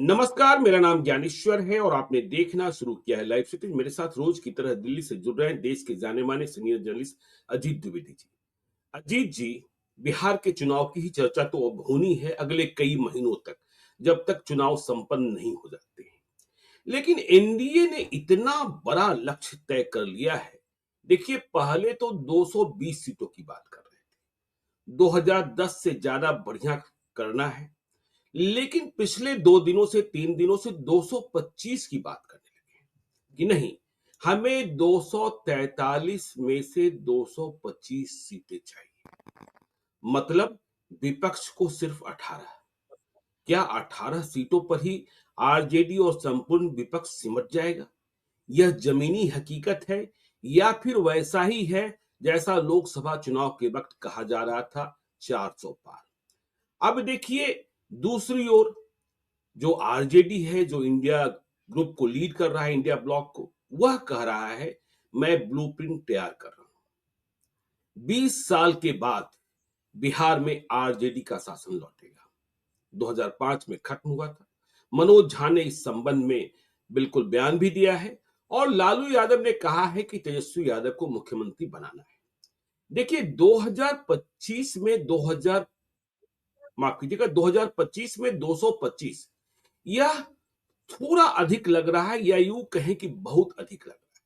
नमस्कार, मेरा नाम ज्ञानेश्वर है और आपने देखना शुरू किया है लाइव सिटी। मेरे साथ रोज की तरह दिल्ली से जुड़ रहे हैं देश के जाने-माने सीनियर जर्नलिस्ट अजीत द्विवेदी जी। अजीत जी, बिहार के चुनाव की ही चर्चा तो अब होनी है अगले कई महीनों तक, जब तक चुनाव संपन्न नहीं हो जाते हैं। लेकिन एनडीए ने इतना बड़ा लक्ष्य तय कर लिया है। देखिए, पहले तो 220 सीटों की बात कर रहे थे। 2010 से ज्यादा बढ़िया करना है। लेकिन पिछले 2 दिनों से 3 दिनों से 225 की बात करने लगे हैं कि नहीं, हमें 243 में से 225 सीटें चाहिए। मतलब विपक्ष को सिर्फ 18। क्या 18 सीटों पर ही आरजेडी और संपूर्ण विपक्ष सिमट जाएगा? यह जमीनी हकीकत है या फिर वैसा ही है जैसा लोकसभा चुनाव के वक्त कहा जा रहा था, 400 पार? अब देखिए, दूसरी ओर जो आरजेडी है, जो इंडिया ग्रुप को लीड कर रहा है, इंडिया ब्लॉक को, वह कह रहा है मैं ब्लूप्रिंट तैयार कर रहा हूं। 20 साल के बाद बिहार में आरजेडी का शासन लौटेगा। 2005 में खत्म हुआ था। मनोज झा ने इस संबंध में बिल्कुल बयान भी दिया है और लालू यादव ने कहा है कि तेजस्वी यादव को मुख्यमंत्री बनाना है। देखिए, 2025 में 2000 माफ कीजिएगा 2025 में 225, यह थोड़ा अधिक लग रहा है या यूं कहें कि बहुत अधिक लग रहा है।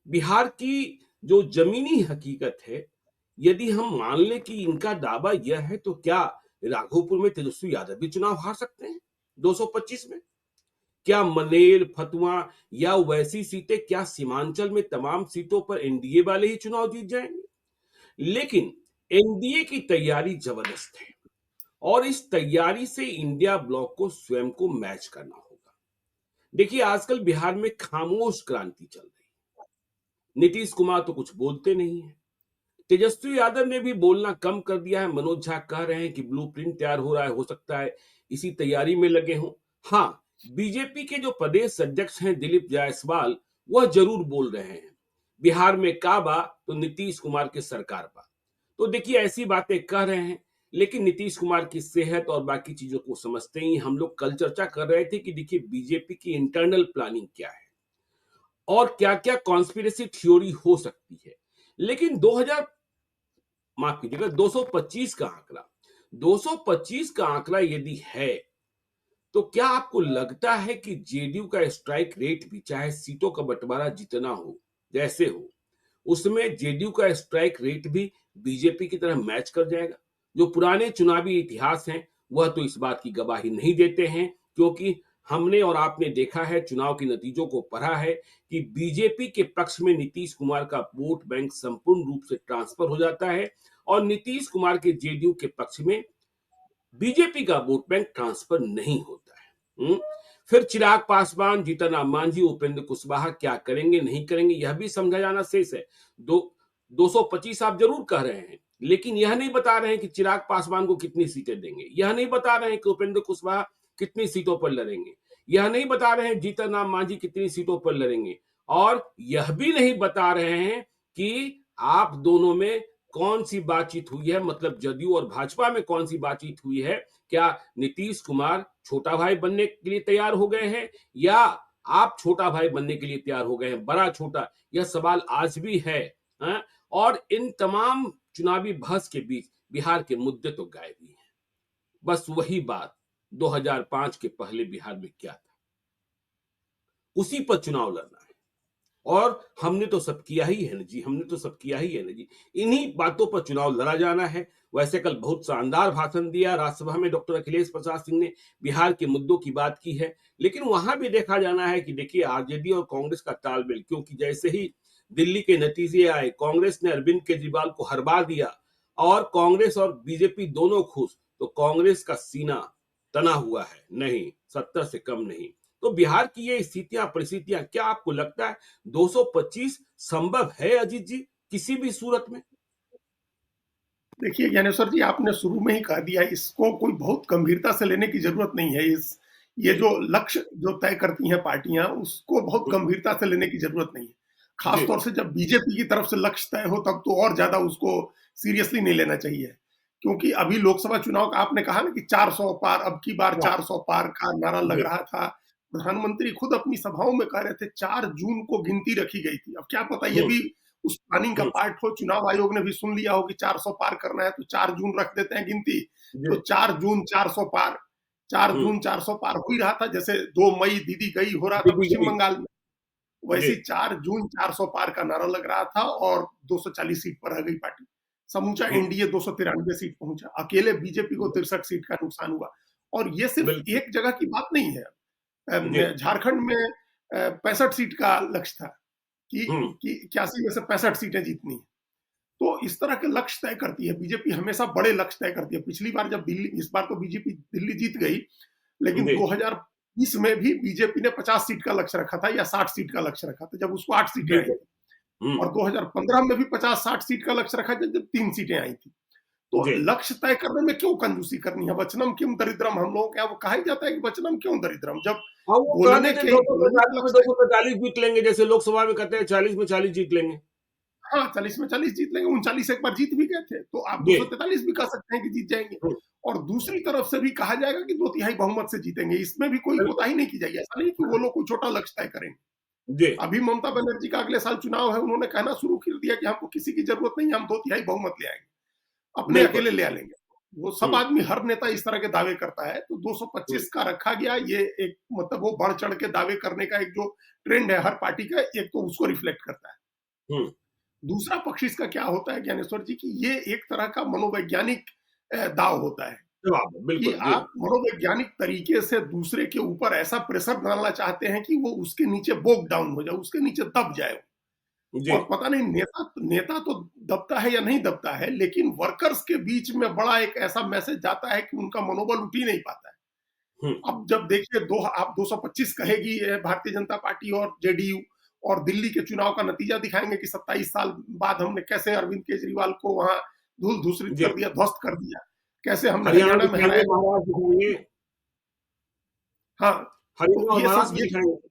बिहार की जो जमीनी हकीकत है, यदि हम मान लें कि इनका दावा यह है, तो क्या राघोपुर में तेजस्वी यादव भी चुनाव हार सकते हैं 225 में? क्या मनेर, फतुआ या वैसी सीटें, क्या सीमांचल में तमाम सीटों पर एनडीए वाले ही चुनाव जीत जाएंगे? लेकिन एनडीए की तैयारी जबरदस्त है और इस तैयारी से इंडिया ब्लॉक को स्वयं को मैच करना होगा। देखिए, आजकल बिहार में खामोश क्रांति चल रही है। नीतीश कुमार तो कुछ बोलते नहीं है। तेजस्वी यादव ने भी बोलना कम कर दिया है। मनोज झा कह रहे हैं कि ब्लूप्रिंट तैयार हो रहा है, हो सकता है इसी तैयारी में लगे हों। हाँ, बीजेपी के जो प्रदेश अध्यक्ष हैं दिलीप जायसवाल, वह जरूर बोल रहे हैं बिहार में काबा तो नीतीश कुमार की सरकार बा। तो देखिए, ऐसी बातें कह रहे हैं, लेकिन नीतीश कुमार की सेहत और बाकी चीजों को समझते ही हम लोग कल चर्चा कर रहे थे कि देखिए बीजेपी की इंटरनल प्लानिंग क्या है और क्या-क्या कॉन्स्पिरेसी थ्योरी हो सकती है। लेकिन 2000 माफ कीजिएगा 225 का आंकड़ा, 225 का आंकड़ा यदि है, तो क्या आपको लगता है कि जेडीयू का स्ट्राइक रेट भी, चाहे सीटों का बंटवारा जितना हो, जैसे हो, उसमें जेडीयू का स्ट्राइक रेट भी बीजेपी की तरह मैच कर जाएगा? जो पुराने चुनावी इतिहास हैं, वह तो इस बात की गवाही नहीं देते हैं, क्योंकि हमने और आपने देखा है, चुनाव के नतीजों को पढ़ा है कि बीजेपी के पक्ष में नीतीश कुमार का वोट बैंक संपूर्ण रूप से ट्रांसफर हो जाता है और नीतीश कुमार के जेडीयू के पक्ष में बीजेपी का वोट बैंक ट्रांसफर नहीं होता है। फिर चिराग पासवान, जीतन राम मांझी, उपेंद्र कुशवाहा क्या करेंगे नहीं करेंगे, यह भी समझा जाना शेष है। 225 आप जरूर कह रहे हैं, लेकिन यह नहीं बता रहे हैं कि चिराग पासवान को कितनी सीटें देंगे, यह नहीं बता रहे हैं कि उपेंद्र कुशवाहा कितनी सीटों पर लड़ेंगे, यह नहीं बता रहे हैं जीतन राम मांझी कितनी सीटों पर लड़ेंगे, और यह भी नहीं बता रहे हैं कि आप दोनों में कौन सी बातचीत हुई है, मतलब जदयू और भाजपा में कौन सी बातचीत हुई है। क्या नीतीश कुमार छोटा भाई बनने के लिए तैयार हो गए हैं या आप छोटा भाई बनने के लिए तैयार हो गए हैं? बड़ा छोटा, यह सवाल आज भी है। हाँ? और इन तमाम चुनावी बहस के बीच बिहार के मुद्दे तो गायब ही हैं। बस वही बात 2005 के पहले बिहार में क्या था, उसी पर चुनाव लड़ना है। और हमने तो सब किया ही है ना जी, हमने तो सब किया ही है ना जी। इन्हीं बातों पर चुनाव लड़ा जाना है। वैसे कल बहुत शानदार भाषण दिया राज्यसभा में डॉक्टर अखिलेश प्रसाद सिंह ने, बिहार के मुद्दों की बात की है, लेकिन वहां भी देखा जाना है कि देखिए आरजेडी और कांग्रेस का तालमेल, क्योंकि जैसे ही दिल्ली के नतीजे आए, कांग्रेस ने अरविंद केजरीवाल को हरवा दिया और कांग्रेस और बीजेपी दोनों खुश, तो कांग्रेस का सीना तना हुआ है, नहीं 70 से कम नहीं। तो बिहार की ये स्थितियां परिस्थितियां, क्या आपको लगता है 225 संभव है अजीत जी किसी भी सूरत में? देखिए ज्ञानेश्वर जी, आपने शुरू में ही कह दिया, इसको कोई बहुत गंभीरता से लेने की जरूरत नहीं है। इस ये जो लक्ष्य जो तय करती हैं पार्टियां, उसको बहुत गंभीरता से लेने की जरूरत नहीं है। खास जी। तौर से जब बीजेपी की तरफ से लक्ष्य तय हो, तब तो और ज्यादा उसको सीरियसली नहीं लेना चाहिए। क्योंकि अभी लोकसभा चुनाव का आपने कहा ना कि 400 पार, अब की बार हाँ, 400 पार का नारा लग जी, रहा था। प्रधानमंत्री खुद अपनी सभाओं में कह रहे थे 4 जून को गिनती रखी गई थी। अब क्या पता ये हुँ, भी उस प्लानिंग का हुँ, पार्ट हो, चुनाव आयोग ने भी सुन लिया हो कि 400 पार करना है तो 4 जून रख देते हैं गिनती। जी, तो 4 जून 400 पार, 4 हुँ, जून 400 पार हो ही रहा था, जैसे 2 मई दीदी गई हो रहा था दीदी पश्चिम गई, बंगाल में। जी, वैसे ही 4 जून 400 पार का नारा लग रहा था और 240 सीट पर रह गई पार्टी। समूचा हुँ, एनडीए 293 सीट पहुंचा, अकेले बीजेपी को जी, 63 सीट का नुकसान हुआ। और ये सिर्फ बिल्कुल, एक जगह की बात नहीं है। जी, झारखंड में 65 सीट का लक्ष्य था कि हुँ, 81 में से 65 सीटें जीतनी है। तो इस तरह के लक्ष्य तय करती है बीजेपी, हमेशा बड़े लक्ष्य तय करती है। पिछली बार जब दिल्ली, इस बार तो बीजेपी दिल्ली जीत गई, लेकिन जी, 2020 में भी बीजेपी ने 50 सीट का लक्ष्य रखा था या 60 सीट का लक्ष्य रखा था, जब उसको 8 सीटें आई बिल्कुल, थी। हुँ, और 2015 में भी 50-60 सीट का लक्ष्य रखा था जब 3 सीटें आई थी। तो जी। लक्ष्य तय करने में क्यों कंजूसी करनी है? वचनम किम दरिद्रम, हम लोगों के यहाँ वो कहा ही जाता है कि वचनम क्यों दरिद्रम, जब हाँ, वो कह बोलने देते के ही बोलने का 245 में लक्ष्य तय। 245 जीत लेंगे, जैसे लोकसभा में कहते हैं 40 में 40 जीत लेंगे। हाँ, 40 में 40 जीत लेंगे, 39 एक बार जीत भी गए थे, तो आप जी, 243 भी कह सकते हैं कि जीत जाएँगे। हुँ, और दूसरी तरफ से भी कहा जाएगा कि 2 तिहाई बहुमत से जीतेंगे, इसमें भी कोई बिल्कुल, कोताही नहीं की जाएगी। ऐसा नहीं कि वो लोग कोई छोटा लक्ष्य तय करेंगे। जी, अभी ममता बनर्जी का अगले साल चुनाव है, उन्होंने कहना शुरू कर दिया कि हमको किसी की ज़रूरत नहीं है, हम 2 तिहाई बहुमत ले आएँगे, अपने बिल्कुल, अकेले ले आ लेंगे। वो सब हुँ, आदमी, हर नेता इस तरह के दावे करता है, तो हुँ, 225 का रखा गया, ये एक मतलब वो बढ़-चढ़ के दावे करने का एक जो ट्रेंड है हर पार्टी का, एक तो उसको रिफ्लेक्ट करता है। हुँ, दूसरा पक्ष इसका क्या होता है ज्ञानेश्वर जी, कि ये एक तरह का मनोवैज्ञानिक दाव होता है जवाब है, कि बिल्कुल, जी, आप मनोवैज्ञानिक तरीके से दूसरे के ऊपर ऐसा प्रेशर डालना चाहते हैं कि वो उसके नीचे बोग डाउन हो जाए, उसके नीचे दब जाए। जी, और पता नहीं नेता नेता तो दबता है या नहीं दबता है, लेकिन वर्कर्स के बीच में बड़ा एक ऐसा मैसेज जाता है कि उनका मनोबल उठ ही नहीं पाता है। हुँ, अब जब देखिए दो आप 225 कहेगी भारतीय जनता पार्टी और जेडीयू, और दिल्ली के चुनाव का नतीजा दिखाएंगे कि 27 साल बाद हमने कैसे अरविंद केजरीवाल को वहां धूल धूसरित जी, कर दिया, ध्वस्त कर दिया, कैसे हमने हरियाणा हरियाणा में दिखाएँगे, हराया। महाराष्ट्र दिखाएँगे, हाँ, तो हरियाणा और ये सब महाराष्ट्र भी ये दिखाएँगे।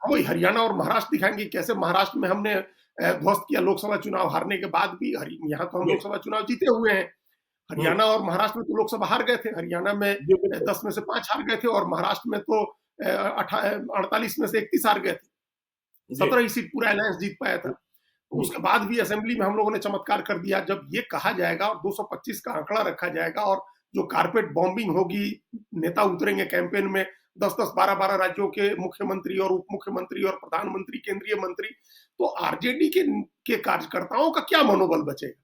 वही हरियाणा और महाराष्ट्र दिखाएंगे, कैसे महाराष्ट्र में हमने ध्वस्त किया, लोकसभा चुनाव हारने के बाद भी। यहाँ तो हम जी, लोकसभा चुनाव जीते हुए हैं। हुँ, हरियाणा और महाराष्ट्र में तो लोकसभा हार गए थे। हरियाणा में जी, बिल्कुल, 10 में से 5 हार गए थे और महाराष्ट्र में तो 48 में से 31 हार गए थे। जी, 17 ही सीट पूरा अलायंस जीत पाया था। हुँ, तो हुँ, उसके बाद भी असेंबली में हम लोगों ने चमत्कार कर दिया। जब ये कहा जाएगा और 225 का आंकड़ा रखा जाएगा और जो कारपेट बॉम्बिंग होगी, नेता उतरेंगे कैंपेन में, 10-10, 12-12 राज्यों के मुख्यमंत्री और उप मुख्यमंत्री और प्रधानमंत्री, केंद्रीय मंत्री, तो आरजेडी के कार्यकर्ताओं का क्या मनोबल बचेगा?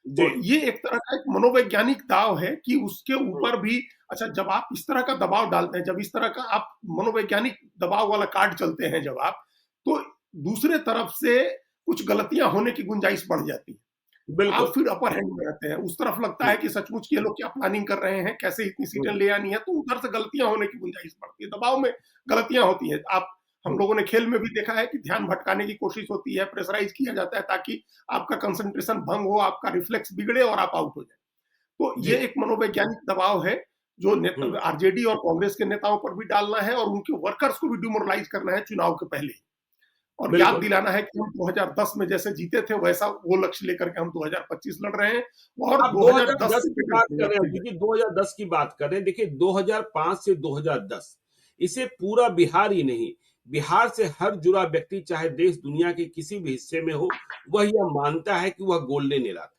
जी, तो ये एक तरह का एक मनोवैज्ञानिक दाव है कि उसके हुँ, ऊपर भी, अच्छा जब आप इस तरह का दबाव डालते हैं, जब इस तरह का आप मनोवैज्ञानिक दबाव वाला कार्ड चलते हैं जब आप, तो दूसरे तरफ से कुछ गलतियां होने की गुंजाइश बढ़ जाती है। आप बिल्कुल, फिर अपर हैंड में रहते हैं। उस तरफ लगता हुँ, है कि सचमुच ये लोग क्या प्लानिंग कर रहे हैं, कैसे इतनी सीटें हुँ, ले आनी है, तो उधर से गलतियां होने की गुंजाइश बढ़ती है। दबाव में गलतियां होती हैं। आप हम हुँ, लोगों ने खेल में भी देखा है कि ध्यान भटकाने की कोशिश होती है, प्रेशराइज़ किया जाता है ताकि आपका कंसंट्रेशन भंग हो, आपका रिफ्लेक्स बिगड़े और आप आउट हो जाएँ। तो जी, ये एक मनोवैज्ञानिक दबाव है, जो हुँ, आरजेडी और कांग्रेस के नेताओं पर भी डालना है और उनके वर्कर्स को भी डिमोरलाइज़ करना है चुनाव के पहले ही। और याद बिल्कुल। दिलाना है कि हम 2010 में जैसे जीते थे, वैसा वो लक्ष्य लेकर के हम 2025 लड़ रहे हैं और आप 2010 2010 से की बेटर बात कर करेंगे रहे हैं, अपनी जगह। देखिए 2010 की बात कर रहे हैं, देखिए 2005 से 2010 इसे पूरा बिहार ही नहीं, बिहार से हर जुड़ा व्यक्ति चाहे देश दुनिया के किसी भी हिस्से में हो, वह यह मानता है कि वह गोल्डन एरा था।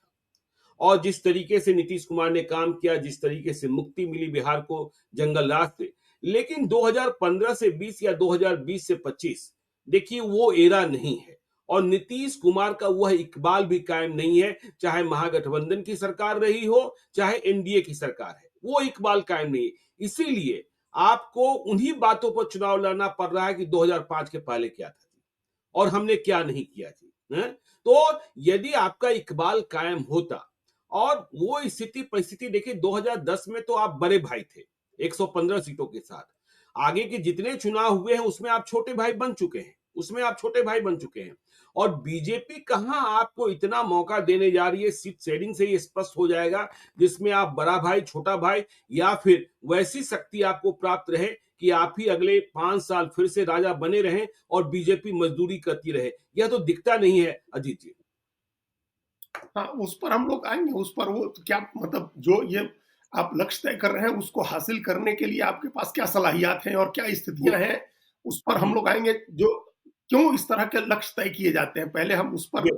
और जिस तरीके से नीतीश कुमार ने काम किया, जिस तरीके से मुक्ति मिली बिहार को जंगल राज से, लेकिन 2015 से 20 या 2020 से 25 देखिए वो एरा नहीं है और नीतीश कुमार का वह इकबाल भी कायम नहीं है, चाहे महागठबंधन की सरकार रही हो, चाहे एनडीए की सरकार है, वो इकबाल कायम नहीं है। इसीलिए आपको उन्हीं बातों पर चुनाव लड़ना पड़ रहा है कि 2005 के पहले क्या था और हमने क्या नहीं किया जी, हैं? तो यदि आपका इकबाल कायम होता और वो स्थिति परिस्थिति देखिए 2010 में तो आप बड़े भाई थे 115 सीटों के साथ, आगे के जितने चुनाव हुए हैं उसमें आप छोटे भाई बन चुके हैं, उसमें आप छोटे भाई बन चुके हैं और बीजेपी कहां आपको इतना मौका देने जा रही है, सीट शेयरिंग से ही स्पष्ट हो जाएगा जिसमें आप बड़ा भाई छोटा भाई या फिर वैसी शक्ति आपको प्राप्त रहे कि आप ही अगले 5 साल फिर से राजा बने रहें और बीजेपी मजदूरी करती रहे, यह तो दिखता नहीं है अजीत जी। हाँ, उस पर हम लोग आएँगे, उस पर वो तो क्या मतलब जो ये आप लक्ष्य तय कर रहे हैं, उसको हासिल करने के लिए आपके पास क्या सलाहियात हैं और क्या जी। स्थितियाँ हैं, उस पर हम हुँ, लोग आएँगे। जो क्यों इस तरह के लक्ष्य तय किए जाते हैं, पहले हम जी,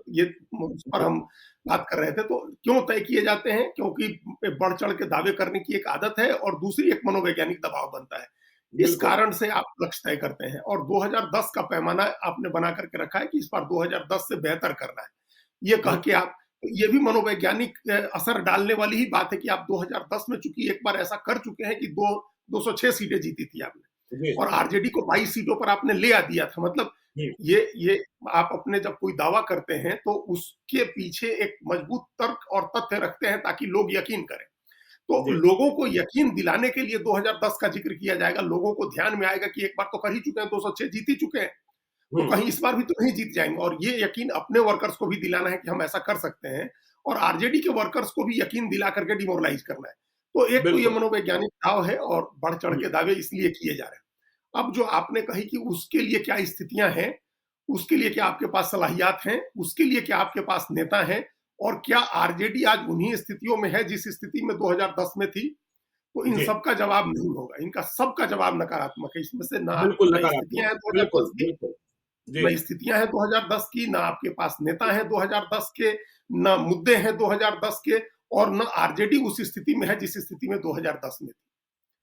उस पर जी, हम बात कर रहे थे। तो क्यों तय किए जाते हैं? क्योंकि बढ़-चढ़ के दावे करने की एक आदत है और दूसरी एक मनोवैज्ञानिक दबाव बनता है। इस बिल्कुल। कारण से आप लक्ष्य तय करते हैं और 2010 का पैमाना आपने बना कर के रखा है कि इस बार 2010 से बेहतर करना है। ये कह हुँ, के आप ये भी मनोवैज्ञानिक असर डालने वाली ही बात है कि आप 2010 में चूंकि एक बार ऐसा कर चुके हैं कि 206 सीटें जीती थी आपने जी, और आरजेडी को 22 सीटों पर आपने ले आ दिया था। मतलब हुँ, ये आप अपने जब कोई दावा करते हैं तो उसके पीछे एक मजबूत तर्क और तथ्य रखते हैं ताकि लोग यकीन करें। तो जी, लोगों को यकीन दिलाने के लिए 2010 का जिक्र किया जाएगा। लोगों को ध्यान में आएगा कि एक बार तो कर ही चुके हैं, 206 जीत ही चुके हैं, तो हुँ, कहीं इस बार भी तो नहीं जीत जाएँगे। और ये यकीन अपने वर्कर्स को भी दिलाना है कि हम ऐसा कर सकते हैं और आरजेडी के वर्कर्स को भी यकीन दिला करके डिमोरलाइज़ करना है। तो एक तो ये बिल्कुल। मनोवैज्ञानिक दाव है और बढ़-चढ़ हुँ, के दावे इसलिए किए जा रहे हैं। अब जो आपने कही कि उसके लिए क्या स्थितियाँ हैं, उसके लिए क्या आपके पास सलाहियात हैं, उसके लिए क्या आपके पास नेता हैं और क्या आरजेडी आज उन्हीं स्थितियों में है जिस स्थिति में 2010 में थी? तो इन जी, सब का जवाब नहीं होगा। इनका सबका जवाब नकारात्मक है। इसमें से बिल्कुल ना नकारात्मक स्थितियाँ हैं है। बिल्कुल, 2010 की, बिल्कुल। जी, ना स्थितियाँ हैं 2010 की, ना आपके पास नेता हैं 2010 के, ना मुद्दे हैं 2010 के और ना आरजेडी उस स्थिति में है जिस स्थिति में 2010 में थी।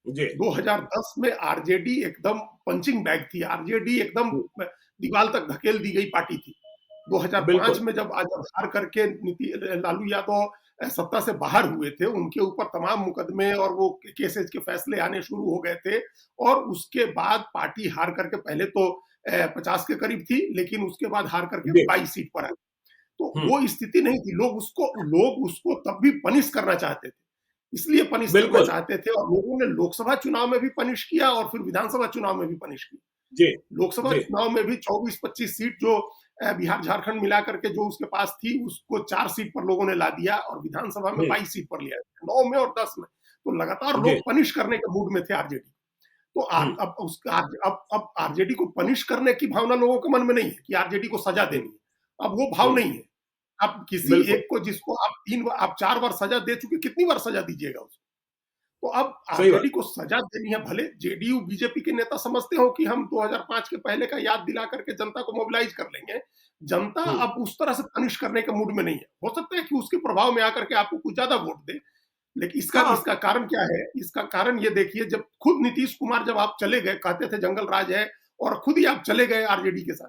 जी, 2010 में आरजेडी एकदम पंचिंग बैग थी। आरजेडी एकदम हुँ, दीवार तक धकेल दी गई पार्टी थी। 2005 बिल्कुल। में जब हार करके लालू यादव सत्ता से बाहर हुए थे, उनके ऊपर तमाम मुकदमे और वो केसेस के फैसले आने शुरू हो गए थे और उसके बाद पार्टी हार करके पहले तो 50 के करीब थी, लेकिन उसके बाद हार करके जी, 22 सीट पर आई। तो हुँ, वो स्थिति नहीं थी। लोग उसको तब भी पनिश करना चाहते थे। इसलिए पनिश करना बिल्कुल। चाहते थे और लोगों ने लोकसभा चुनाव में भी पनिश किया और फिर विधानसभा चुनाव में भी पनिश किया। जी, लोकसभा जी, चुनाव में भी 24-25 सीट जो बिहार झारखंड मिला करके जो उसके पास थी, उसको 4 सीट पर लोगों ने ला दिया और विधानसभा में हुँ, 22 सीट पर लिया, 9 में और 10 में। तो लगातार जी, लोग पनिश करने के मूड में थे आरजेडी। तो हुँ, अब आरजेडी को पनिश करने की भावना लोगों के मन में नहीं है कि आरजेडी को सजा हुँ, देनी है। अब वो भाव हुँ, नहीं है। आप किसी बिल्कुल, एक को जिसको आप 4 बार सजा दे चुके, कितनी बार सजा दीजिएगा उसको? तो अब सही बात। आरजेडी को सजा देनी है। भले जेडीयू, बीजेपी के नेता समझते हो कि हम 2005 के पहले का याद दिला करके जनता को मोबिलाइज कर लेंगे। जनता हुँ, अब उस तरह से पनिश करने के मूड में नहीं है। हो सकता है कि उसके प्रभाव में आकर के आपको कुछ ज़्यादा वोट दे। लेकिन इसका हाँ, इसका कारण क्या है? इसका कारण ये देखिए, जब खुद नीतीश कुमार जब आप चले गए, कहते थे जंगल राज है और खुद ही आप चले गए आरजेडी के साथ।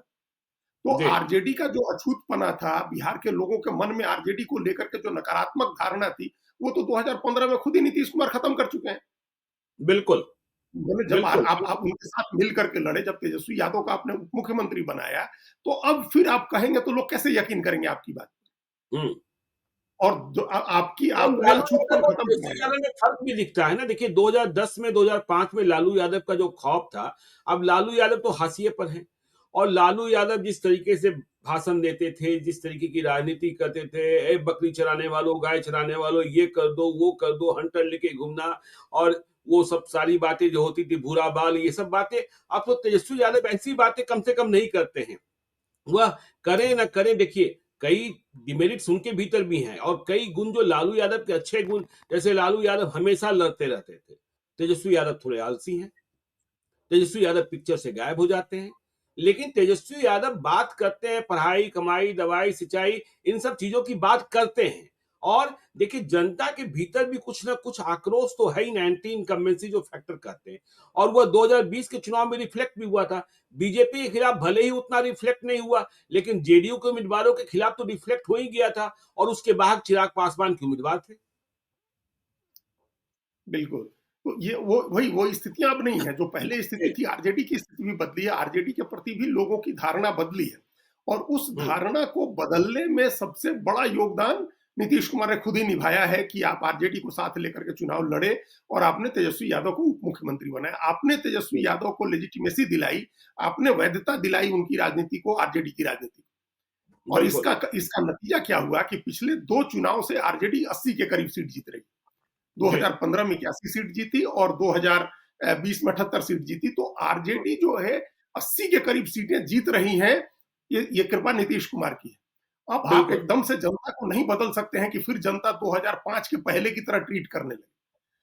तो जी, आरजेडी का जो अछूतपना था, बिहार के लोगों के मन में आरजेडी को लेकर के जो नकारात्मक धारणा थी, वो तो 2015 में खुद ही नीतीश कुमार खत्म कर चुके हैं। बिल्कुल, बोले जब बिल्कुल, आप उनके साथ मिल करके लड़े, जब तेजस्वी यादव का आपने उप मुख्यमंत्री बनाया, तो अब फिर आप कहेंगे तो लोग कैसे यकीन करेंगे आपकी बात? हुँ। और जो आपकी और आपका लालू अछूतपन यादव और खत्म हो तेजस्वी जाएगा। यादव में फ़र्क भी दिखता है ना। देखिए 2010 में 2005 में लालू यादव का जो खौफ था, अब लालू यादव तो हाशिए पर हैं। और लालू यादव जिस तरीके से भाषण देते थे, जिस तरीके की राजनीति करते थे, "ए बकरी चराने वालों, गाय चराने वालों, ये कर दो, हंटर लेके घूमना" और वो सब सारी बातें जो होती थी, भूरा बाल, ये सब बातें, अब तो तेजस्वी यादव ऐसी बातें कम से कम नहीं करते हैं। वह करें ना करें, देखिए कई डिमेरिट्स उनके भीतर भी हैं और कई गुण जो लालू यादव के अच्छे गुण, जैसे लालू यादव हमेशा लड़ते रहते थे। तेजस्वी यादव थोड़े आलसी हैं। तेजस्वी यादव पिक्चर से गायब हो जाते हैं। लेकिन तेजस्वी यादव बात करते हैं, पढ़ाई, कमाई, दवाई, सिंचाई, इन सब चीजों की बात करते हैं। और देखिए जनता के भीतर भी कुछ ना कुछ आक्रोश तो है ही, एंटी इनकम्बेंसी जो फैक्टर कहते हैं। और वह 2020 के चुनाव में रिफ्लेक्ट भी हुआ था। बीजेपी के खिलाफ भले ही उतना रिफ्लेक्ट नहीं हुआ, लेकिन जेडीयू के उम्मीदवारों के खिलाफ तो रिफ्लेक्ट हो ही गया था और उसके बाद चिराग पासवान के उम्मीदवार थे। बिल्कुल। तो ये वो स्थितियाँ अब नहीं है, जो पहले स्थिति जी, थी। आरजेडी की स्थिति भी बदली है, आरजेडी के प्रति भी लोगों की धारणा बदली है और उस हम्म, धारणा को बदलने में सबसे बड़ा योगदान नीतीश कुमार ने खुद ही निभाया है कि आप आरजेडी को साथ लेकर के चुनाव लड़े और आपने तेजस्वी यादव को उप मुख्यमंत्री बनाया। आपने तेजस्वी यादव को लेजिटिमेसी दिलाई, आपने वैधता दिलाई उनकी राजनीति को, आरजेडी की राजनीति को। और बिल्कुल। इसका इसका नतीजा क्या हुआ कि पिछले 2 चुनाव से आरजेडी 80 के करीब सीट जीत रही। जी, 2015 में 81 सीट जीती और 2020 में 78 सीट जीती। तो आरजेडी जो है 80 के करीब सीटें जीत रही हैं। ये कृपा नीतीश कुमार की है। अब आप बिल्कुल। एकदम से जनता को नहीं बदल सकते हैं कि फिर जनता 2005 के पहले की तरह ट्रीट करने लगे।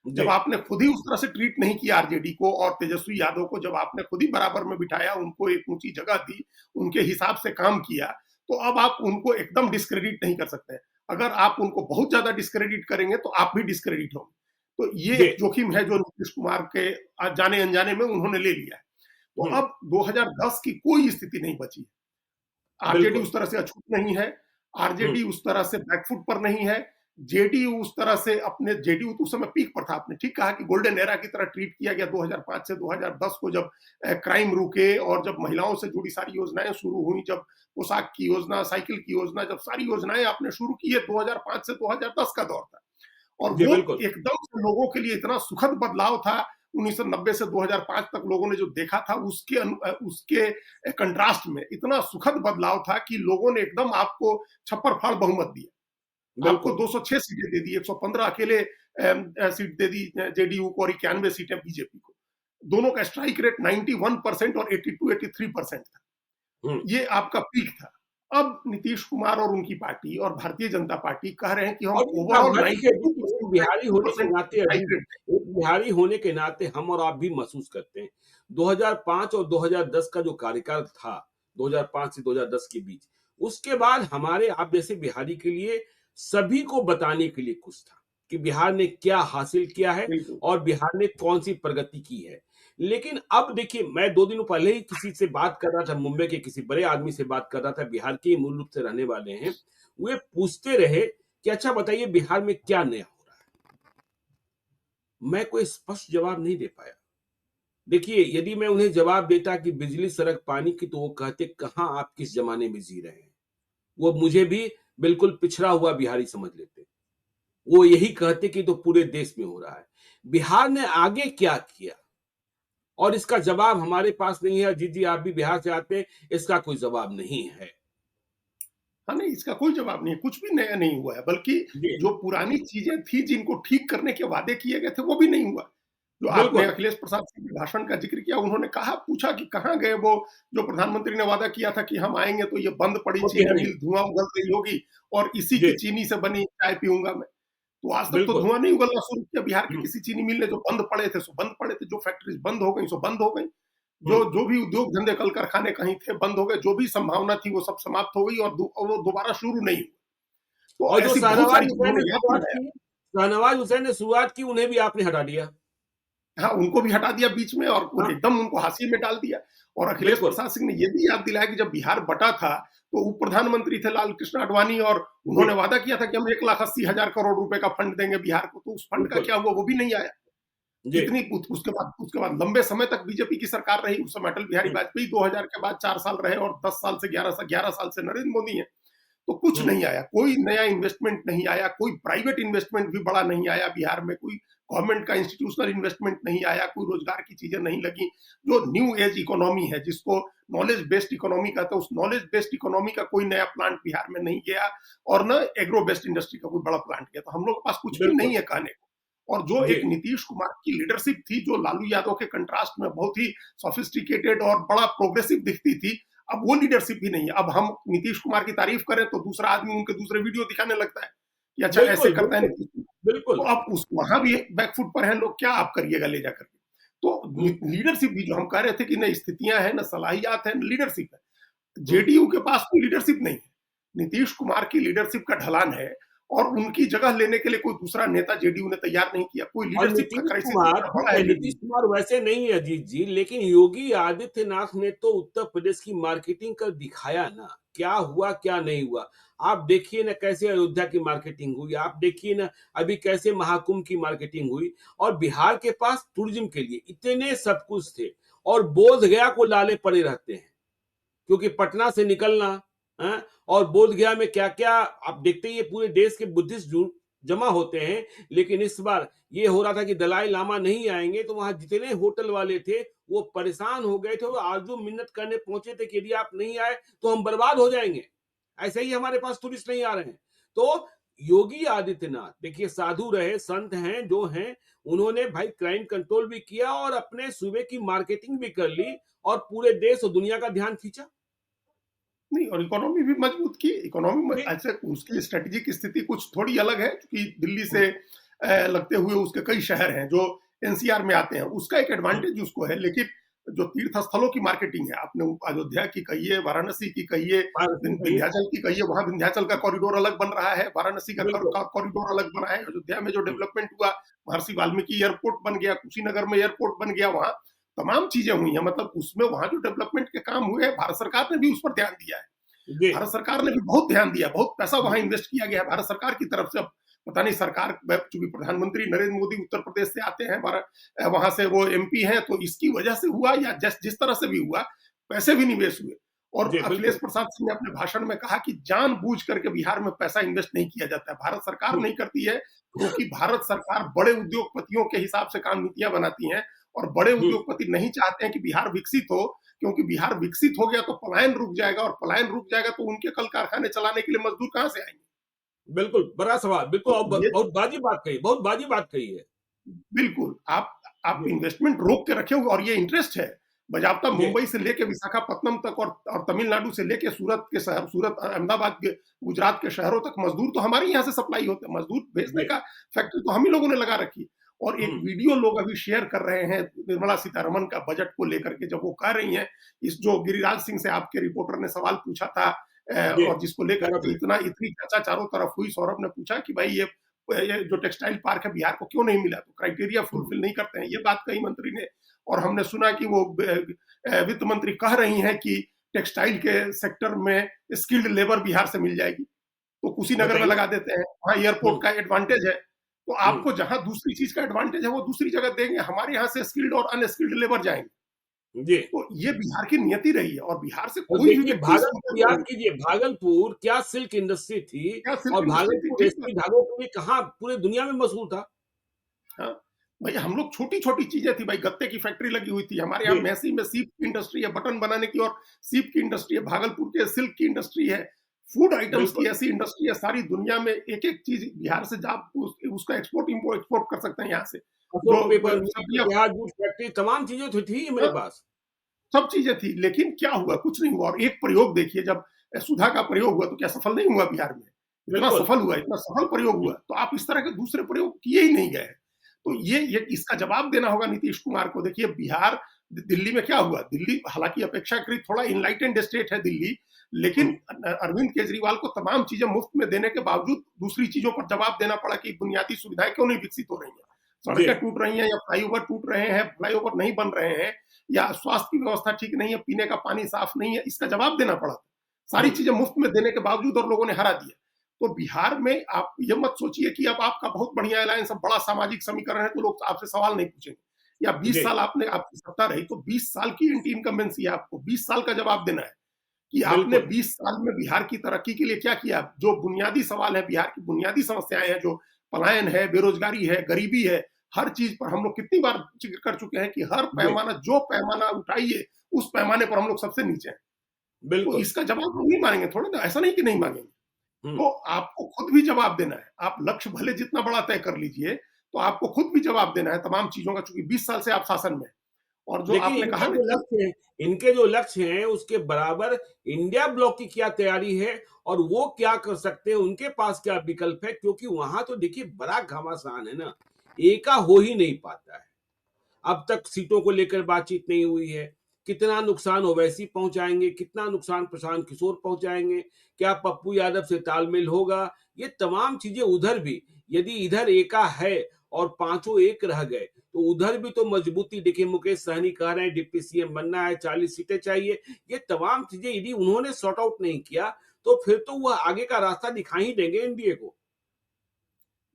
जी। जब आपने खुद ही उस तरह से ट्रीट नहीं किया आरजेडी को और तेजस्वी यादव को, जब आपने खुद ही बराबर में बिठाया, उनको एक ऊँची जगह दी, उनके हिसाब से काम किया, तो अब आप उनको एकदम डिस्क्रेडिट नहीं कर सकते हैं। अगर आप उनको बहुत ज़्यादा डिस्क्रेडिट करेंगे, तो आप भी डिस्क्रेडिट होंगे। तो ये जी। एक जोखिम है जो नीतीश कुमार के जाने-अनजाने में उन्होंने ले लिया है। तो हुँ, अब 2010 की कोई स्थिति नहीं बची है। आरजेडी बिल्कुल। उस तरह से अछूत नहीं है, हुँ, आरजेडी उस तरह से बैकफुट पर नहीं है, जेडीयू उस तरह से अपने जेडीयू तो उस समय पीक पर था, आपने ठीक कहा कि गोल्डन एरा की तरह ट्रीट किया गया 2005 से 2010 को, जब क्राइम रुके और जब महिलाओं से जुड़ी सारी योजनाएँ शुरू हुई, जब पोशाक की योजना, साइकिल की योजना, जब सारी योजनाएँ आपने शुरू की है, 2005 से 2010 का दौर था। और जी, वो बिल्कुल। एकदम से लोगों के लिए इतना सुखद बदलाव था, 1990 से 2005 तक लोगों ने जो देखा था, उसके कंट्रास्ट में इतना सुखद बदलाव था कि लोगों ने एकदम आपको छप्पर फाड़ बहुमत दिया। आपको बिल्कुल। 206 सीटें दे दी, 115 अकेले सीट दे दी जेडीयू को और 91 सीटें बीजेपी को। दोनों का स्ट्राइक रेट 91% और 82-83% था। हुँ। ये आपका पीक था। अब नीतीश कुमार और उनकी पार्टी और भारतीय जनता पार्टी कह रहे हैं कि हम और ये ओवरऑल स्वाभाविक है, देखिए, 92% एक बिहारी होने के 92% नाते स्ट्राइक अजीत, रेट। एक बिहारी होने के नाते हम और आप भी महसूस करते हैं। 2005 और 2010 का जो कार्यकाल था, 2005 से 2010 के बीच, उसके बाद हमारे आप जैसे बिहारी के लिए सभी को बताने के लिए कुछ था, कि बिहार ने क्या हासिल किया है बिल्कुल। और बिहार ने कौन-सी प्रगति की है। लेकिन अब देखिए, मैं 2 दिनों पहले ही किसी से बात कर रहा था, मुंबई के किसी बड़े आदमी से बात कर रहा था, बिहार के मूल रूप से रहने वाले हैं। वे पूछते रहे कि अच्छा बताइए बिहार में क्या नया हो रहा है? मैं कोई स्पष्ट जवाब नहीं दे पाया। देखिए, यदि मैं उन्हें जवाब देता कि बिजली, सड़क, पानी की, तो वो कहते कहाँ आप किस ज़माने में जी रहे हैं? वो मुझे भी बिल्कुल पिछड़ा हुआ बिहारी समझ लेते। वो यही कहते कि तो पूरे देश में हो रहा है। बिहार ने आगे क्या किया? और इसका जवाब हमारे पास नहीं है। अजीत जी, आप भी बिहार से आते हैं, इसका कोई जवाब नहीं है। हाँ, नहीं, इसका कोई जवाब नहीं है, कुछ भी नया नहीं हुआ है, बल्कि जी, जो पुरानी चीज़ें थी जिनको ठीक करने के वादे किए गए थे, वो भी नहीं हुआ। जो आपने बिल्कुल। अखिलेश प्रसाद सिंह के भाषण का ज़िक्र किया, उन्होंने कहा, पूछा कि कहाँ गए वो जो प्रधानमंत्री ने वादा किया था कि हम आएँगे तो ये बंद पड़ी होती चीनी है नहीं। मिल धुआँ उगल रही होगी और इसी की जी, चीनी से बनी चाय पीऊँगा मैं। तो आज तक तो बिल्कुल। धुआँ नहीं उगलना शुरू किया बिहार के हुँ, किसी चीनी मिल ने, जो बंद पड़े थे सो बंद पड़े थे, जो फैक्ट्रीज़ बंद हो गई सो बंद हो गई। हुँ। जो भी उद्योग धंधे कल कारखाने कहीं थे बंद हो गए, जो भी संभावना थी वो सब समाप्त हो गई और वो दोबारा शुरू नहीं हुई। तो और जो ऐसी बहुत शाहनवाज़ सारी चीज़ हुसैन ने उन्होंने याद शुरुआत दिलाया। की, शाहनवाज़ हुसैन ने शुरुआत की, उन्हें भी आपने हटा दिया। हाँ, उनको भी हटा दिया बीच में और हाँ, एकदम उनको हाशिए में डाल दिया। और अखिलेश बिल्कुल। प्रसाद सिंह ने ये भी याद दिलाया कि जब बिहार बँटा था, तो उप प्रधानमंत्री थे लाल कृष्ण आडवाणी और जी, उन्होंने वादा किया था कि हम 1,80,000 करोड़ रुपए का फंड देंगे बिहार को, तो उस फंड का बिल्कुल। क्या हुआ? वो भी नहीं आया। जी। कितनी उत उसके बाद लंबे समय तक बीजेपी की सरकार रही। उस समय अटल बिहारी हुँ, वाजपेयी 2000 के बाद 4 साल रहे और 10 साल से 11 साल से नरेंद्र मोदी हैं। तो कुछ हुँ, नहीं आया, कोई नया इन्वेस्टमेंट नहीं आया, कोई प्राइवेट इन्वेस्टमेंट भी बड़ा नहीं आया बिहार में, कोई गवर्नमेंट का इंस्टीट्यूशनल इन्वेस्टमेंट नहीं आया, कोई रोजगार की चीजें नहीं लगी। जो न्यू एज इकोनॉमी है, जिसको नॉलेज बेस्ड इकोनॉमी कहते हैं, उस नॉलेज बेस्ड इकोनॉमी का कोई नया प्लांट बिहार में नहीं गया और न एग्रो बेस्ड इंडस्ट्री का कोई बड़ा प्लांट गया। तो हम लोग के पास कुछ भी बिल्कुल। नहीं है कहने को। और जो जी, एक नीतीश कुमार की लीडरशिप थी, जो लालू यादव के कंट्रास्ट में बहुत ही सोफिस्टिकेटेड और बड़ा प्रोग्रेसिव दिखती थी, अब वो लीडरशिप भी नहीं है। अब हम नीतीश कुमार की तारीफ करें तो दूसरा आदमी उनके दूसरे वीडियो दिखाने लगता है कि अच्छा ऐसे बिल्कुल, करता है बिल्कुल, नीतीश कुमार। तो बिल्कुल। अब उस वहां भी बैकफुट पर हैं लोग, क्या आप करिएगा ले जाकर के। तो हुँ, लीडरशिप भी, जो हम कह रहे थे कि न स्थितियां हैं, न सलाहियात है, न लीडरशिप है, हुँ। जेडीयू के पास कोई लीडरशिप नहीं है। नीतीश कुमार की लीडरशिप का ढलान है और उनकी जगह लेने के लिए कोई दूसरा नेता जेडीयू ने तैयार नहीं किया। कोई और लीडरशिप का नीतीश क्राइसिस कुमार, इतना ठीक बड़ा है है, नीतीश जेडीयू। कुमार वैसे नहीं है अजीत जी, लेकिन योगी आदित्यनाथ ने तो उत्तर प्रदेश की मार्केटिंग कर दिखाया ना, क्या हुआ, क्या नहीं हुआ। आप देखिए ना कैसे अयोध्या की मार्केटिंग हुई, आप देखिए ना अभी कैसे महाकुंभ की मार्केटिंग हुई और बिहार के पास टूरिज्म के लिए इतने सब कुछ थे और बोधगया को लाले पड़े रहते हैं। क्योंकि पटना से निकलना, हैं, और बोधगया में क्या-क्या आप देखते ही, ये पूरे देश के बुद्धिस्ट जमा होते हैं। लेकिन इस बार ये हो रहा था कि दलाई लामा नहीं आएंगे, तो वहां जितने होटल वाले थे वो परेशान हो गए थे, वो आरजू मिन्नत करने पहुंचे थे कि यदि आप नहीं आए तो हम बर्बाद हो जाएंगे, ऐसे ही हमारे पास टूरिस्ट नहीं आ रहे हैं। तो योगी आदित्यनाथ देखिए साधु रहे, संत हैं जो हैं, उन्होंने भाई क्राइम कंट्रोल भी किया और अपने सूबे की मार्केटिंग भी कर ली और पूरे देश और दुनिया का ध्यान खींचा। नहीं, और इकोनॉमी भी मजबूत की। इकोनॉमी में जी, ऐसे उसकी स्ट्रेटेजिक स्थिति कुछ थोड़ी अलग है, क्योंकि दिल्ली से लगते हुए उसके कई शहर हैं जो एनसीआर में आते हैं, उसका एक एडवांटेज उसको है। लेकिन जो तीर्थ स्थलों की मार्केटिंग है, आपने अयोध्या की कहिए, वाराणसी की कहिए, भारत में कहिए, विंध्याचल की कहिए, वहां विंध्याचल का कॉरिडोर अलग बन रहा है, वाराणसी का बिल्कुल। कॉरिडोर अलग बना है, अयोध्या में जो हुँ, डेवलपमेंट हुआ, महर्षि वाल्मीकि एयरपोर्ट बन गया, कुशीनगर में एयरपोर्ट बन गया, वहां तमाम चीजें हुई हैं। मतलब उसमें वहां जो डेवलपमेंट के काम हुए हैं, भारत सरकार ने भी उस पर ध्यान दिया है। जी, भारत सरकार ने भी बहुत ध्यान दिया, बहुत पैसा वहां जी, इन्वेस्ट किया गया है भारत सरकार की तरफ से। अब पता नहीं सरकार, चूंकि प्रधानमंत्री नरेंद्र मोदी उत्तर प्रदेश से आते हैं, वहां से वो एमपी हैं, तो इसकी वजह से हुआ या जिस तरह से भी हुआ, पैसे भी निवेश हुए। और जी, अखिलेश बिल्कुल। प्रसाद सिंह ने अपने भाषण में कहा कि जानबूझ करके बिहार में पैसा इन्वेस्ट नहीं किया जाता है, भारत सरकार हुँ, नहीं करती है, क्योंकि भारत सरकार बड़े उद्योगपतियों के हिसाब से काम नीतियां बनाती हैं, और बड़े हुँ, उद्योगपति नहीं चाहते हैं कि बिहार विकसित हो, क्योंकि बिहार विकसित हो गया तो पलायन रुक जाएगा, और पलायन रुक जाएगा तो उनके कल कारखाने चलाने के लिए मजदूर कहां से आएंगे। बिल्कुल, बड़ा सवाल, बिल्कुल तो और ब ये बहुत वाजिब बात कही, बहुत वाजिब बात कही है। बिल्कुल, आप जी, इन्वेस्टमेंट रोक के रखे हुए, और ये इंटरेस्ट है। बजावता जी, मुंबई से लेके विशाखापत्तनम तक, और तमिलनाडु से लेके सूरत के शहर, सूरत, अहमदाबाद के, गुजरात के शहरों तक मजदूर तो हमारे यहाँ से सप्लाई होते हैं। मजदूर भेजने जी, का फैक्ट्री तो हम ही लोगों ने लगा रखी है। और एक हुँ, वीडियो लोग अभी शेयर कर रहे हैं निर्मला सीतारमण का बजट को लेकर के, जब वो कह रही हैं, इस जो गिरिराज सिंह से आपके रिपोर्टर ने सवाल पूछा था, जी, और जिसको लेकर सौरभ के ने, इतनी चर्चा चारों तरफ हुई, सौरभ ने पूछा कि भाई ये जो टेक्सटाइल पार्क है बिहार को क्यों नहीं मिला, तो क्राइटेरिया हुँ, फुलफिल नहीं करते हैं, ये बात कही मंत्री ने। और हमने सुना कि वो वित्त मंत्री कह रही हैं कि टेक्सटाइल के सेक्टर में स्किल्ड लेबर बिहार से मिल जाएगी, तो कुशीनगर में बताइए? लगा देते हैं, वहां हुँ, एयरपोर्ट का एडवांटेज है। तो हुँ, आपको जहां दूसरी चीज का एडवांटेज है वो दूसरी जगह देंगे, हमारे यहाँ से स्किल्ड और अनस्किल्ड लेबर जाएंगे। जी। तो ये बिहार की नियति रही है, और बिहार से और कोई भी देखिए व्यक्ति इस मुद्दे भागलपुर याद को, कीजिए, भागलपुर क्या सिल्क इंडस्ट्री थी क्या सिल्क और इंडस्ट्री थी, भागलपुर ठीक है। रेशमी धागों के लिए कहाँ पूरे दुनिया में मशहूर था। हाँ, भाई हम लोग छोटी-छोटी चीज़ें थी भाई, गत्ते की फैक्ट्री लगी हुई थी, हमारे यहाँ जी, मेहसी में सीप की इंडस्ट्री है, बटन बनाने की, और सीप की इंडस्ट्री है, भागलपुर के सिल्क की इंडस्ट्री है, फूड आइटम्स की बिल्कुल। ऐसी इंडस्ट्री है, सारी दुनिया में एक-एक चीज़ बिहार से आप उसका एक्सपोर्ट कर सकते हैं यहाँ से। अशोक जो पेपर मिल, सब्जियाँ, प्याज जूट फैक्ट्री तमाम चीज़ें तो थी मेरे पास। सब चीज़ें थी, लेकिन क्या हुआ? कुछ नहीं हुआ। और एक प्रयोग देखिए, जब सुधा का प्रयोग हुआ तो क्या सफल नहीं हुआ बिहार में? बिल्कुल। इतना सफल प्रयोग हुआ, तो आप इस तरह के दूसरे प्रयोग किए ही नहीं गए। तो ये इसका जवाब देना होगा नीतीश कुमार को। देखिए बिहार, दिल्ली में क्या हुआ? दिल्ली हालाँकि अपेक्षाकृत थोड़ा एनलाइटेंड स्टेट है दिल्ली, लेकिन हुँ, अरविंद केजरीवाल को तमाम चीज़ें मुफ्त में देने के बावजूद दूसरी चीज़ों पर जवाब देना पड़ा कि बुनियादी सुविधाएँ क्यों नहीं विकसित हो रही हैं? जी, सड़कें टूट रही हैं, या फ्लाईओवर टूट रहे हैं, फ्लाईओवर नहीं बन रहे हैं, या स्वास्थ्य की व्यवस्था ठीक नहीं है, पीने का पानी साफ नहीं है, इसका जवाब देना पड़ा। सारी हुँ, चीज़ें मुफ्त में देने के बावजूद और लोगों ने हरा दिया। तो बिहार में आप ये मत सोचिए कि अब आपका बहुत बढ़िया अलायंस, अब बड़ा सामाजिक समीकरण है तो लोग आपसे सवाल नहीं पूछेंगे। या 20 जी, साल आपने आपकी सत्ता रही, तो 20 साल की एंटी इनकम्बेंसी है, आपको 20 साल का जवाब देना है कि आपने बिल्कुल। 20 साल में बिहार की तरक्की के लिए क्या किया। जो बुनियादी सवाल है, बिहार की बुनियादी समस्याएं हैं, जो पलायन है, बेरोजगारी है, गरीबी है, हर चीज पर हम लोग कितनी बार जिक्र कर चुके हैं कि हर जी, पैमाना, जो पैमाना उठाइए उस पैमाने पर हम लोग सबसे नीचे हैं। तो बिल्कुल। इसका जवाब हम नहीं मानेंगे, थोड़ा ना, ऐसा नहीं कि नहीं मांगेंगे। हुँ, तो आपको खुद भी जवाब देना है। आप लक्ष्य भले जितना बड़ा तय कर लीजिए, तो आपको खुद भी जवाब देना है तमाम चीज़ों का, चूँकि 20 साल से आप शासन में हैं। और जो लेकिन आपने कहा ना कि इनके जो लक्ष्य हैं उसके बराबर इंडिया ब्लॉक की क्या तैयारी है और वो क्या कर सकते हैं, उनके पास क्या विकल्प है? क्योंकि वहाँ तो देखिए बड़ा घमासान है ना, एका हो ही नहीं पाता है। अब तक सीटों को लेकर बातचीत नहीं हुई है। कितना नुकसान ओवैसी पहुंचाएंगे, कितना नुकसान प्रशांत किशोर पहुंचाएंगे, क्या पप्पू यादव से तालमेल होगा, ये तमाम चीजें उधर भी, यदि इधर एका है और पांचों एक रह गए तो उधर भी तो मजबूती। देखिए मुकेश सहनी कह रहे हैं डिप्टी सीएम बनना है, 40 सीटें चाहिए। ये तमाम चीजें यदि उन्होंने सॉर्ट आउट नहीं किया तो फिर तो वह आगे का रास्ता दिखा ही देंगे एनडीए को।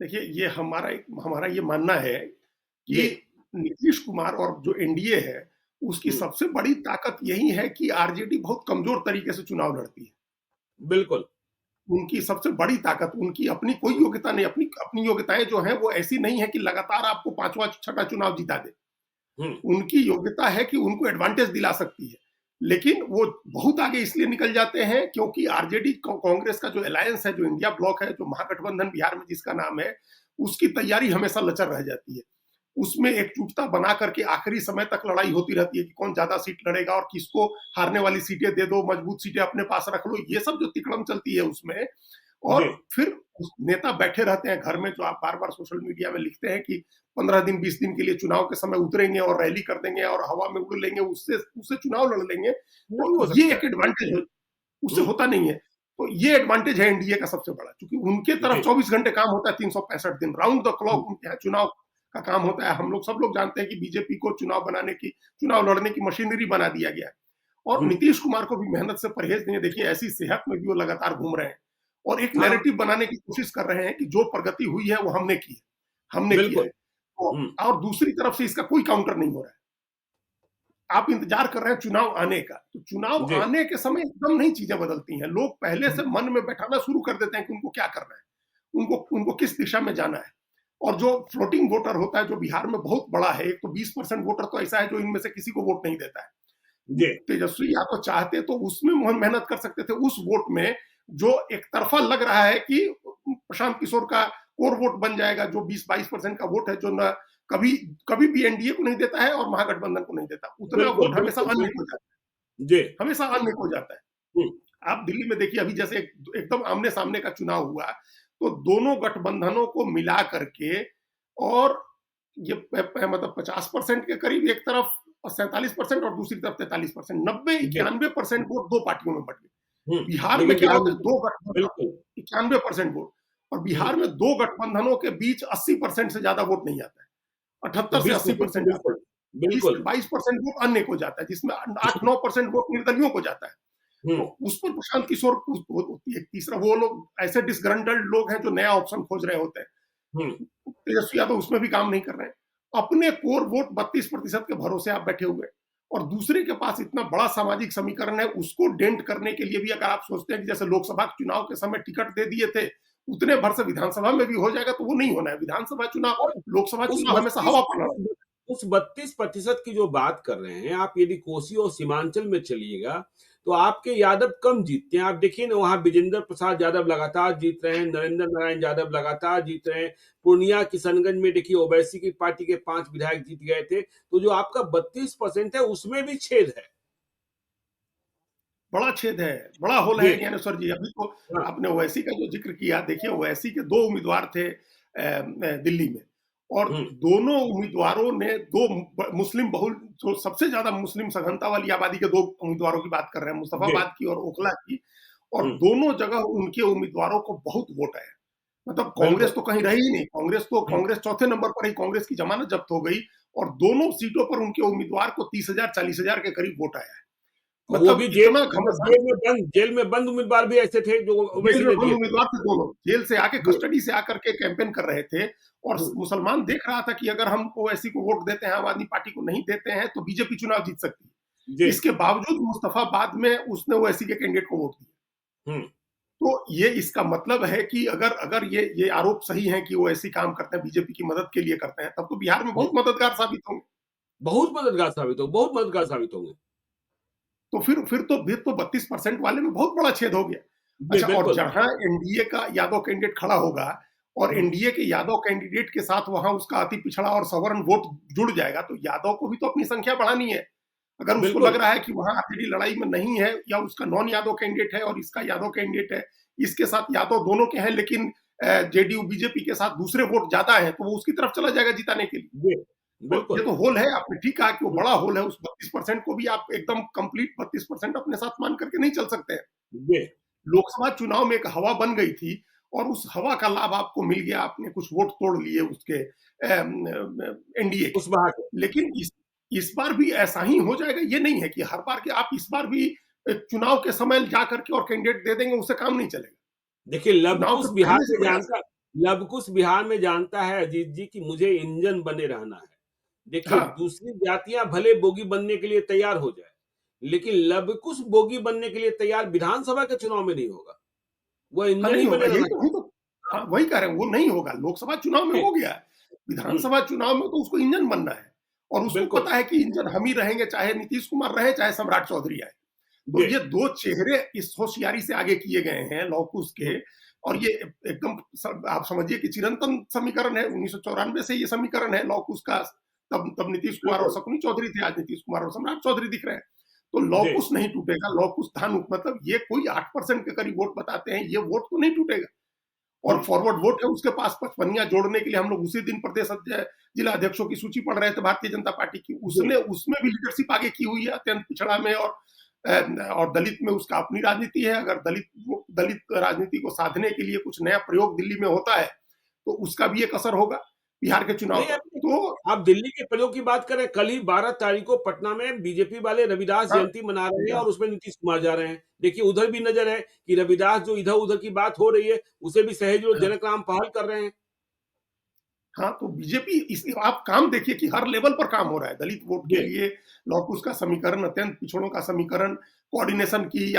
देखिए, ये हमारा ये मानना है कि जी। नीतीश कुमार और जो एनडीए है, उसकी हम्म, सबसे बड़ी ताकत यही है कि आरजेडी बहुत कमज़ोर तरीके से चुनाव लड़ती है। बिल्कुल। उनकी सबसे बड़ी ताकत, उनकी अपनी कोई योग्यता नहीं, अपनी अपनी योग्यताएँ जो हैं वो ऐसी नहीं है कि लगातार आपको 5वाँ छठा चुनाव जिता दे। हम्म, उनकी योग्यता है कि उनको एडवांटेज दिला सकती है। लेकिन वो बहुत आगे इसलिए निकल जाते हैं क्योंकि आरजेडी कांग्रेस का जो अलायंस है, जो इंडिया ब्लॉक है, जो महागठबंधन बिहार में जिसका नाम है, उसकी तैयारी हमेशा लचर रह जाती है। उसमें एकजुटता बना करके आखिरी समय तक लड़ाई होती रहती है कि कौन ज्यादा सीट लड़ेगा और किसको हारने वाली सीटें दे दो, मजबूत सीटें अपने पास रख लो, ये सब जो तिकड़म चलती है उसमें। जी। और फिर नेता बैठे रहते हैं घर में, जो आप बार बार सोशल मीडिया में लिखते हैं कि 15 दिन 20 दिन के लिए चुनाव के समय उतरेंगे और रैली कर देंगे और हवा में उड़ लेंगे, उससे उससे चुनाव लड़ लेंगे। नहीं हो तो ये सकता एक है। एडवांटेज है, उससे हुँ, होता नहीं है। तो ये एडवांटेज है एनडीए का सबसे बड़ा, क्योंकि उनके तरफ जी। 24 घंटे काम होता है, 365 दिन राउंड द हुँ, क्लॉक उनके यहाँ चुनाव का काम होता है। हम लोग सब लोग जानते हैं कि बीजेपी को चुनाव लड़ने की मशीनरी बना दिया गया है। और हुँ। नीतीश कुमार को भी मेहनत से परहेज नहीं है। देखिए, ऐसी सेहत में भी वो लगातार घूम रहे हैं और एक हाँ, नैरेटिव बनाने की कोशिश कर रहे हैं कि जो प्रगति हुई है वो हमने की है, हमने किया है। बिल्कुल। तो हुँ, और दूसरी तरफ से इसका कोई काउंटर नहीं हो रहा है। आप इंतजार कर रहे हैं चुनाव आने का, तो चुनाव जी, आने के समय एकदम नहीं चीजें बदलती हैं। लोग पहले से मन में बैठाना शुरू कर देते हैं कि उनको क्या करना है, उनको उनको किस दिशा में जाना है। और जो फ्लोटिंग वोटर होता है, जो बिहार में बहुत बड़ा है, एक तो 20% वोटर तो ऐसा है जो इनमें से किसी को वोट नहीं देता है। जी। तेजस्वी यादव चाहते तो उसमें मेहनत कर सकते थे, उस वोट में जो एक तरफा लग रहा है कि प्रशांत किशोर का कोर वोट बन जाएगा, जो 20-22% का वोट है, जो न कभी कभी भी एनडीए को नहीं देता है और महागठबंधन को नहीं देता, उतना बिल्कुल, वोट हमेशा बिल्कुल, अन्य को बिल्कुल। जाता जी। है, हमेशा अन्य को जाता है। हुँ, आप दिल्ली में देखिए, अभी जैसे एकदम आमने सामने का चुनाव हुआ, तो दोनों गठबंधनों को मिला करके और ये मतलब 50% के करीब एक तरफ और 47% और दूसरी तरफ 43%, नब्बे जी। 91% वोट दो पार्टियों में बट गए। हुँ, बिहार में लेकिन क्या बिहार होता में है, दो गठबंधन, बिल्कुल। 91% वोट, और हुँ, बिहार में दो गठबंधनों के बीच 80% से ज्यादा वोट नहीं आता है। तो 78 से 20% 80% आता बिल्कुल, है। 20 से बिल्कुल। 22% वोट अन्य को जाता है, जिसमें 8-9% वोट निर्दलियों को जाता है। हुँ, तो उस पर प्रशांत किशोर एक तीसरा, वो लोग ऐसे डिसग्रंटल्ड लोग हैं जो नया ऑप्शन खोज रहे होते हैं। हुँ, तेजस्वी यादव उसमें भी काम नहीं कर रहे हैं। अपने कोर वोट 32% के भरोसे आप बैठे हुए हैं, और दूसरे के पास इतना बड़ा सामाजिक समीकरण है, उसको डेंट करने के लिए भी अगर आप सोचते हैं कि जैसे लोकसभा चुनाव के समय टिकट दे दिए थे, उतने भर से विधानसभा में भी हो जाएगा, तो वो नहीं होना है। विधानसभा चुनाव, और लोकसभा उस चुनाव हमेशा 32 हवा पर लड़ा। उस 32% की जो बात कर रहे हैं, आप यदि कोसी और सीमांचल में चलिएगा, तो आपके यादव कम जीतते हैं। आप देखिए ना, वहाँ विजेंद्र प्रसाद यादव लगातार जीत रहे हैं, नरेंद्र नारायण यादव लगातार जीत रहे हैं। पूर्णिया, किशनगंज में देखिए ओवैसी की पार्टी के 5 विधायक जीत गए थे। तो जो आपका 32% है, उसमें भी छेद है। बड़ा छेद है, बड़ा होल जी, है ज्ञानेश्वर जी। अभी तो हाँ, आपने ओवैसी का जो ज़िक्र किया, देखिए ओवैसी के 2 उम्मीदवार थे दिल्ली में, और हुँ, दोनों उम्मीदवारों ने 2 मुस्लिम बहुल, जो सबसे ज़्यादा मुस्लिम सघनता वाली आबादी के 2 उम्मीदवारों की बात कर रहे हैं, जी, मुस्तफाबाद की और ओखला की, और हुँ, दोनों जगह उनके उम्मीदवारों को बहुत वोट आया। मतलब कांग्रेस बिल्कुल। तो कहीं रही ही नहीं, हुँ, कांग्रेस चौथे नंबर पर ही, कांग्रेस की जमानत जब्त हो गई, और दोनों सीटों पर उनके उम्मीदवार को 30,000 40,000 के करीब वोट आया है। और वो मतलब भी इतना घमासान। जेल में बंद उम्मीदवार भी ऐसे थे जो जेल ओवैसी में ने बंद दिए थे। उम्मीदवार थे दोनों, जेल से आके, जी, कस्टडी से आकर के कैंपेन कर रहे थे, और हुँ, मुसलमान देख रहा था कि अगर हम ओवैसी को वोट देते हैं, आम आदमी पार्टी को नहीं देते हैं, तो बीजेपी चुनाव जीत सकती जी, है। इसके बावजूद मुस्तफाबाद में उसने ओवैसी के कैंडिडेट को वोट दिया। हुँ, तो ये इसका मतलब है कि अगर अगर ये आरोप सही है कि वो ऐसी काम करते हैं, बीजेपी की मदद के लिए करते हैं, तब तो बिहार में हुँ। बहुत मददगार साबित होंगे। बहुत मददगार साबित होंगे। तो फिर तो 32% वाले में बहुत बड़ा छेद हो गया। जी, अच्छा, और बिल्कुल। जहां एनडीए का यादव कैंडिडेट खड़ा होगा, और हुँ, एनडीए के यादव कैंडिडेट के साथ वहां उसका अति पिछड़ा और सवर्ण वोट जुड़ जाएगा, तो यादव को भी तो अपनी संख्या बढ़ानी है। अगर उसको लग बिल्कुल, रहा है कि वहां आरजेडी लड़ाई में नहीं है, या उसका नॉन यादव कैंडिडेट है और इसका यादव कैंडिडेट है, इसके साथ यादव दोनों के हैं, लेकिन जेडीयू बीजेपी के साथ दूसरे वोट ज्यादा है, तो वो उसकी तरफ चला जाएगा जिताने के लिए। जी, तो ये बिल्कुल। तो होल है, आपने ठीक कहा कि वो हुँ, बड़ा होल है। उस 32% को भी आप एकदम कंप्लीट 32% अपने साथ मान करके नहीं चल सकते हैं। जी, लोकसभा चुनाव में एक हवा बन गई थी, और उस हवा का लाभ आपको मिल गया, आपने कुछ वोट तोड़ लिए उसके एनडीए के। कुशवाहा के। लेकिन इस बार भी ऐसा ही हो जाएगा, ये नहीं है कि हर बार के आप इस बार भी चुनाव के समय जा करके और कैंडिडेट दे देंगे, उससे काम नहीं चलेगा। देखिए, चुनाव के पहले से प्रयास। लवकुश बिहार में जानता है अजीत जी कि मुझे इंजन बने रहना है। देखिए, हाँ, दूसरी जातियाँ भले बोगी बनने के लिए तैयार हो जाएँ, लेकिन लवकुश बोगी बनने के लिए तैयार विधानसभा के चुनाव में नहीं होगा। वो हाँ, इंजन नहीं ही होगा, बने यही रहना तो हम चाहेगा। तो, हाँ, वही कह रहे हैं, वो नहीं होगा। लोकसभा चुनाव में जी, हो गया है, हुँ, विधानसभा चुनाव में तो उसको इंजन बनना है, और उसको बिल्कुल। पता है कि इंजन हम ही रहेंगे, चाहे नीतीश कुमार रहे, चाहे सम्राट चौधरी आए। तो जी, ये 2 चेहरे इस होशियारी से आगे किए गए हैं लौह कुश हुँ, के, और ये एकदम आप समझिए कि चिरंतन समीकरण है, 1994 से ये समीकरण है लॉ कुश का। तब नीतीश कुमार और बिल्कुल। शकुनी चौधरी थे, आज नीतीश कुमार और सम्राट चौधरी दिख रहे हैं। तो लॉ जी। कुश नहीं टूटेगा, लॉ कुश था मतलब ये कोई 8% के करीब वोट बताते हैं, ये वोट तो नहीं टूटेगा। और हुँ। फॉरवर्ड वोट है उसके पास, पचपनिया जोड़ने के लिए हम लोग उसी दिन प्रदेश जिला अध्यक्षों की सूची पढ़ रहे थे भारतीय जनता पार्टी की, जी। उसने उसमें भी लीडरशिप आगे की हुई है, अत्यंत पिछड़ा में और दलित में उसका अपनी राजनीति है। अगर दलित राजनीति को साधने के लिए कुछ नया प्रयोग दिल्ली में होता है तो उसका भी एक असर होगा बिहार के चुनाव नहीं, पर। तो आप दिल्ली के प्रयोग की बात करें, कल ही 12 तारीख को पटना में बीजेपी वाले रविदास हाँ, जयंती मना रहे हैं और उसमें नीतीश कुमार जा रहे हैं। देखिए उधर भी नज़र है कि रविदास जो इधर-उधर की बात हो रही है, उसे भी सहेज और हाँ, जनक राम पहल कर रहे हैं। हाँ, तो बीजेपी इस आप काम देखिए कि हर लेवल पर काम हो रहा है। दलित वोट के जी। लिए लॉ-कुश का समीकरण, अत्यंत पिछड़ों का समीकरण, कोऑर्डिनेशन की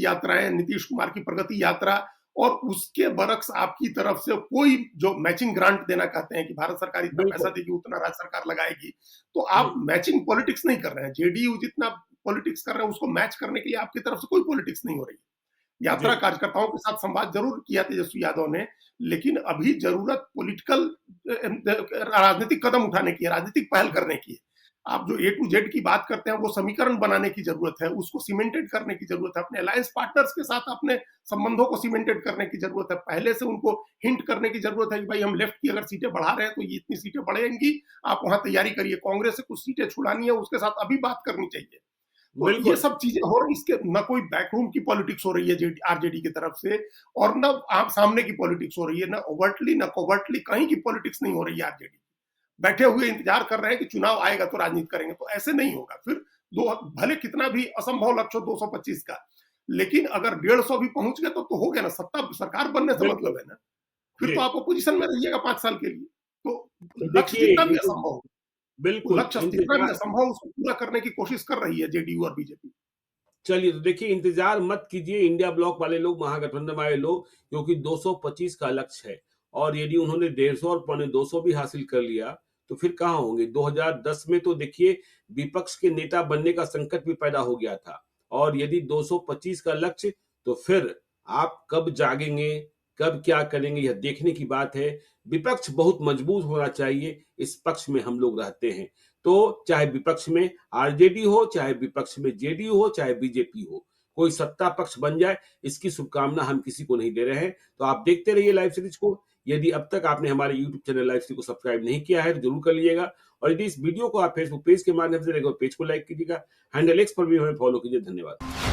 यात्राएँ, नीतीश कुमार की प्रगति यात्रा, और उसके बरक्स आपकी तरफ से कोई जो मैचिंग ग्रांट देना कहते हैं कि भारत सरकार इतना पैसा बिल्कुल। देगी, उतना राज्य सरकार लगाएगी। तो हुँ। आप मैचिंग पॉलिटिक्स नहीं कर रहे हैं। जेडीयू जितना पॉलिटिक्स कर रहे हैं, उसको मैच करने के लिए आपकी तरफ से कोई पॉलिटिक्स नहीं हो रही है। जी। यात्रा कार्यकर्ताओं के साथ संवाद जरूर किया तेजस्वी यादव ने, लेकिन अभी जरूरत पॉलिटिकल राजनीतिक कदम उठाने की है, राजनीतिक पहल करने की है। आप जो ए टू जेड की बात करते हैं, वो समीकरण बनाने की जरूरत है, उसको सीमेंटेड करने की जरूरत है, अपने अलायंस पार्टनर्स के साथ अपने संबंधों को सीमेंटेड करने की जरूरत है। पहले से उनको हिंट करने की जरूरत है कि भाई हम लेफ्ट की अगर सीटें बढ़ा रहे हैं तो ये इतनी सीटें बढ़ेंगी, आप वहां तैयारी करिए। कांग्रेस से कुछ सीटें छुड़ानी है, उसके साथ अभी बात करनी चाहिए। तो ये बिल्कुल। सब चीजें हो रही, इसके न कोई बैकरूम की पॉलिटिक्स हो रही है आरजेडी की तरफ से, और न आप सामने की पॉलिटिक्स हो रही है, न ओवर्टली न कोवर्टली कहीं की पॉलिटिक्स नहीं हो रही है आरजेडी। बैठे हुए इंतजार कर रहे हैं कि चुनाव आएगा तो राजनीति करेंगे, तो ऐसे नहीं होगा। फिर दो भले कितना भी असंभव लक्ष्य हो 225 का, लेकिन अगर 150 भी पहुंच गए तो हो गया ना, सत्ता सरकार बनने से बिल्कुल। मतलब है ना। फिर जी। तो आप अपोजिशन में रहिएगा 5 साल के लिए। तो तो लक्ष्य देखिए जितना भी इंत असंभव हो, बिल्कुल, लक्ष्य जितना भी इंतज़ार असंभव हो, उसको पूरा करने की कोशिश कर रही है जेडीयू और बीजेपी। चलिए, तो देखिए इंतज़ार मत कीजिए इंडिया ब्लॉक वाले लोग, महागठबंधन वाले लोग, क्योंकि 225 का लक्ष्य है और यदि उन्होंने 150 और पौने 200 भी हासिल कर लिया, तो फिर कहाँ होंगे? 2010 में तो देखिए विपक्ष के नेता बनने का संकट भी पैदा हो गया था और यदि 225 का लक्ष्य, तो फिर आप कब जागेंगे, कब क्या करेंगे, यह देखने की बात है। विपक्ष बहुत मजबूत होना चाहिए, इस पक्ष में हम लोग रहते हैं। तो चाहे विपक्ष में आरजेडी हो, चाहे विपक्ष में जेडीयू हो, चाहे बीजेपी हो, कोई सत्ता पक्ष बन जाए, इसकी शुभकामना हम किसी को नहीं दे रहे हैं। तो आप देखते रहिए लाइव सीरीज को। यदि अब तक आपने हमारे यूट्यूब चैनल लाइव सीरीज को सब्सक्राइब नहीं किया है, तो जरूर कर लीजिएगा और यदि इस वीडियो को आप फेसबुक पेज के माध्यम से देखो, पेज को लाइक कीजिएगा। हैंडल एक्स पर भी हमें फॉलो कीजिए। धन्यवाद।